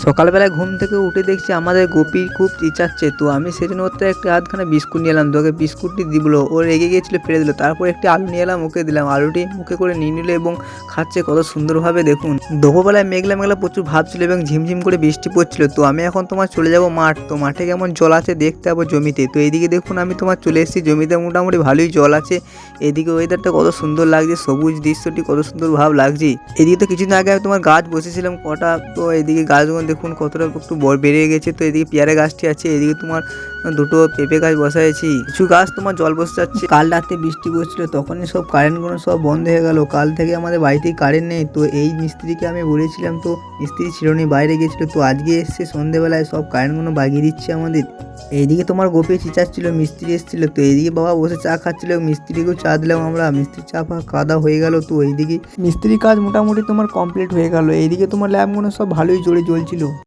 সকালবেলায় ঘুম থেকে উঠে দেখছি আমাদের গোপী খুব চেঁচাচ্ছে, তো আমি সেজন্য ওর থেকে একটি আধখানা বিস্কুট নিয়ে এলাম। তো ওকে বিস্কুটটি দিবলো, ও রেগে গিয়েছিল ফেলে দিল। তারপর একটি আলু নিয়ে এলাম, ওকে দিলাম। আলুটি মুখে করে নিয়ে নিল এবং খাচ্ছে কত সুন্দরভাবে দেখুন। দুপুরবেলায় মেঘলা মেঘলা প্রচুর ভাব ছিল এবং ঝিমঝিম করে বৃষ্টি পড়ছিল। তো আমি এখন তোমার চলে যাব মাঠ, তো মাঠে কেমন জল আছে দেখতে যাবো জমিতে। তো এইদিকে দেখুন আমি তোমার চলে এসেছি জমিতে, মোটামুটি ভালোই জল আছে। এদিকে ওয়েদারটা কত সুন্দর লাগছে, সবুজ দৃশ্যটি কত সুন্দর ভাব লাগছে। এদিকে তো কিছুদিন আগে আমি তোমার গাছ বসেছিলাম কটা, তো এদিকে গাছগুলো দেখুন কতটা একটু বেড়ে গেছে। তো এদিকে পেয়ারা গাছটি আছে, এদিকে তোমার দুটো পেঁপে গাছ বসাইছি। কিছু গাছ তোমার জল বসে যাচ্ছে। কাল রাতে বৃষ্টি পড়ছিল, তখনই সব কারেন্টগুলো সব বন্ধ হয়ে গেল। কাল থেকে আমাদের বাড়িতেই কারেন্ট নেই। তো এই মিস্ত্রিকে আমি বলেছিলাম, তো মিস্ত্রি ছিল না, বাইরে গেছিল। তো আজকে এসছে সন্ধ্যেবেলায়, সব কারেন্টগুলো বাগিয়ে দিচ্ছে আমাদের। এইদিকে তোমার গোপী চিচাচ্ছিল, মিস্ত্রি এসেছিল। তো এইদিকে বাবা বসে চা খাচ্ছিল, মিস্ত্রিকেও চা দিলাম আমরা। মিস্ত্রি চা খাওয়া হয়ে গেল। তো এইদিকে মিস্ত্রি কাজ মোটামুটি তোমার কমপ্লিট হয়ে গেল। এইদিকে তোমার ল্যাবগুলো সব ভালোই জোরে জ্বলছিল।